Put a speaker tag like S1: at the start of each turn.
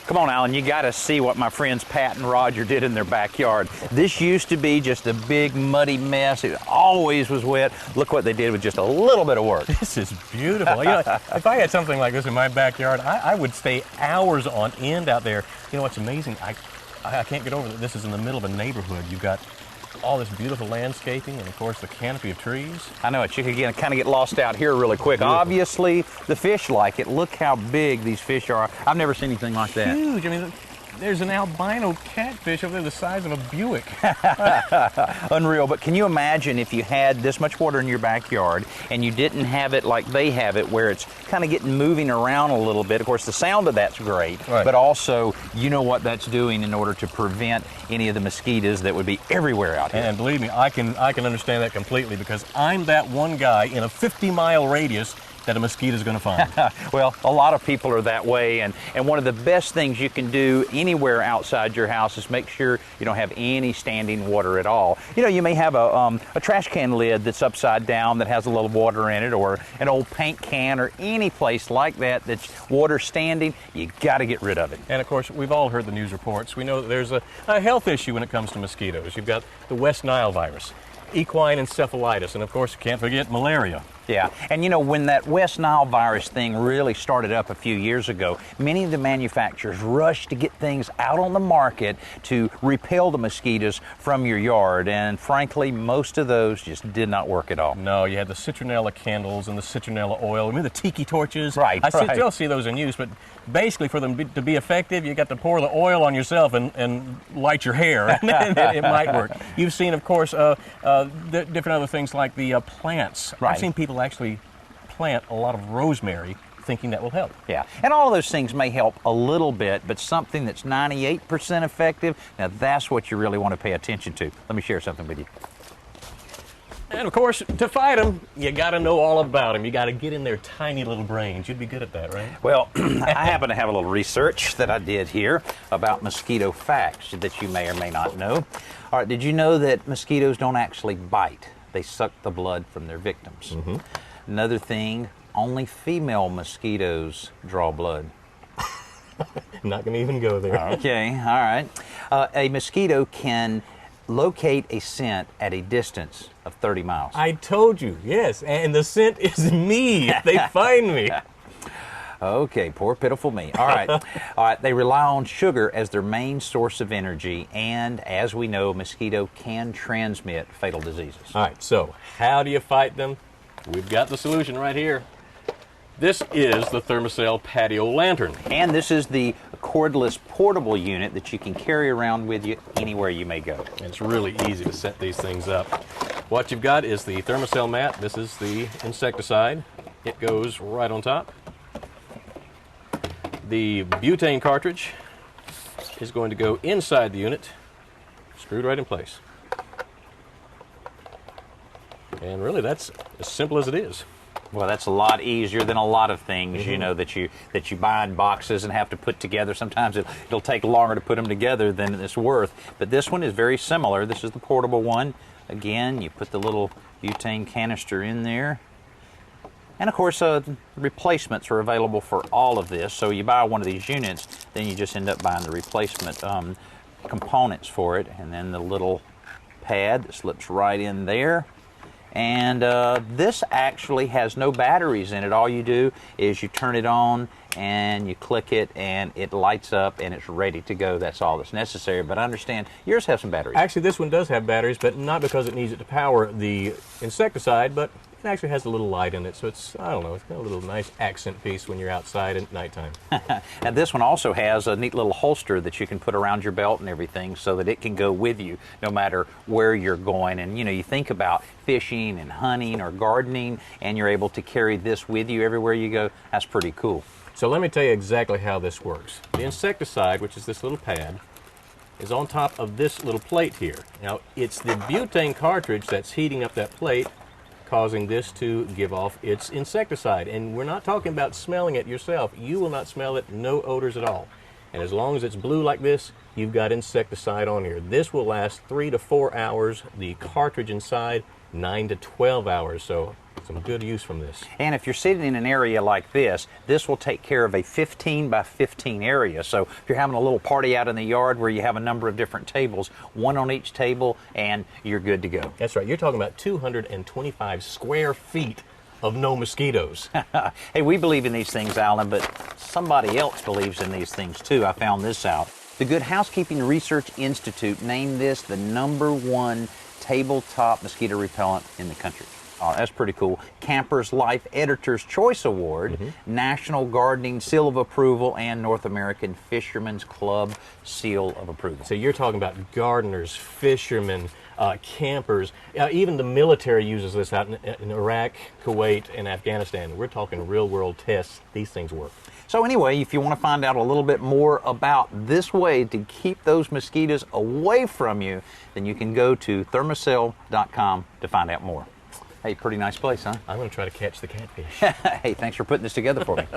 S1: Come on, Alan, you got to see what my friends Pat and Roger did in their backyard. This used to be just a big muddy mess. It always was wet. Look what they did with just a little bit of work.
S2: This is beautiful. You know, if I had something like this in my backyard, I would stay hours on end out there. You know what's amazing? I can't get over that this is in the middle of a neighborhood. You've got all this beautiful landscaping and, of course, the canopy of trees.
S1: I know it. You can kind of get lost out here really quick.
S2: Beautiful.
S1: Obviously, the fish like it. Look how big these fish are. I've never seen anything like that.
S2: Huge. I mean, there's an albino catfish over there the size of a Buick.
S1: Unreal. But can you imagine if you had this much water in your backyard and you didn't have it like they have it, where it's kind of getting moving around a little bit? Of course, the sound of that's great,
S2: right,
S1: but also you know what that's doing in order to prevent any of the mosquitoes that would be everywhere out here.
S2: And believe me, I can understand that completely, because I'm that one guy in a 50-mile radius that a mosquito's going to find.
S1: Well, a lot of people are that way, and one of the best things you can do anywhere outside your house is make sure you don't have any standing water at all. You know, you may have a trash can lid that's upside down that has a little water in it, or an old paint can, or any place like that that's water standing. You got to get rid of it.
S2: And of course, we've all heard the news reports. We know that there's a health issue when it comes to mosquitoes. You've got the West Nile virus, equine encephalitis, and of course, you can't forget malaria.
S1: Yeah, and you know, when that West Nile virus thing really started up a few years ago, many of the manufacturers rushed to get things out on the market to repel the mosquitoes from your yard, and frankly, most of those just did not work at all.
S2: No, you had the citronella candles and the citronella oil. Remember the tiki torches?
S1: Right,
S2: I still see those in use, but basically for them to be effective, you got to pour the oil on yourself and light your hair, and it might work. You've seen, of course, different other things like the plants.
S1: Right.
S2: I've seen people actually plant a lot of rosemary thinking that will help.
S1: Yeah, and all of those things may help a little bit, but something that's 98% effective, now that's what you really want to pay attention to. Let me share something with you.
S2: And of course, to fight them, you got to know all about them. You got to get in their tiny little brains. You'd be good at that, right?
S1: Well, I happen to have a little research that I did here about mosquito facts that you may or may not know. All right, did you know that mosquitoes don't actually bite? They suck the blood from their victims.
S2: Mm-hmm.
S1: Another thing, only female mosquitoes draw blood.
S2: Not going to even go there.
S1: Okay, all right. A mosquito can locate a scent at a distance of 30 miles.
S2: I told you, yes, and the scent is me. They find me.
S1: Okay, poor pitiful me. All right. All right, they rely on sugar as their main source of energy, and as we know, mosquito can transmit fatal diseases.
S2: All right, so how do you fight them? We've got the solution right here. This is the Thermacell patio lantern.
S1: And this is the cordless portable unit that you can carry around with you anywhere you may go.
S2: And it's really easy to set these things up. What you've got is the Thermacell mat. This is the insecticide. It goes right on top. The butane cartridge is going to go inside the unit, screwed right in place. And really, that's as simple as it is.
S1: Well, that's a lot easier than a lot of things, you know, that you buy in boxes and have to put together. Sometimes it'll take longer to put them together than it's worth. But this one is very similar. This is the portable one. Again, you put the little butane canister in there. And of course, replacements are available for all of this. So you buy one of these units, then you just end up buying the replacement components for it. And then the little pad that slips right in there. And this actually has no batteries in it. All you do is you turn it on and you click it and it lights up and it's ready to go. That's all that's necessary. But I understand yours has some batteries.
S2: Actually, this one does have batteries, but not because it needs it to power the insecticide, but it actually has a little light in it. So it's, I don't know, it's got a little nice accent piece when you're outside at nighttime.
S1: And this one also has a neat little holster that you can put around your belt and everything so that it can go with you no matter where you're going. And you know, you think about fishing and hunting or gardening and you're able to carry this with you everywhere you go. That's pretty cool.
S2: So let me tell you exactly how this works. The insecticide, which is this little pad, is on top of this little plate here. Now, it's the butane cartridge that's heating up that plate, causing this to give off its insecticide. And we're not talking about smelling it yourself. You will not smell it, no odors at all. And as long as it's blue like this, you've got insecticide on here. This will last 3 to 4 hours. The cartridge inside, 9 to 12 hours. So some good use from this.
S1: And if you're sitting in an area like this will take care of a 15 by 15 area. So if you're having a little party out in the yard where you have a number of different tables, one on each table, and you're good to go.
S2: That's right. You're talking about 225 square feet of no mosquitoes.
S1: Hey, we believe in these things, Alan, but somebody else believes in these things too. I found this out. The Good Housekeeping Research Institute named this the #1 tabletop mosquito repellent in the country. Oh, that's pretty cool. Camper's Life Editor's Choice Award, National Gardening Seal of Approval, and North American Fisherman's Club Seal of Approval.
S2: So you're talking about gardeners, fishermen, campers, even the military uses this out in Iraq, Kuwait, and Afghanistan. We're talking real-world tests. These things work.
S1: So anyway, if you want to find out a little bit more about this way to keep those mosquitoes away from you, then you can go to Thermacell.com to find out more. Hey, pretty nice place, huh?
S2: I'm going to try to catch the catfish.
S1: Hey, thanks for putting this together for me.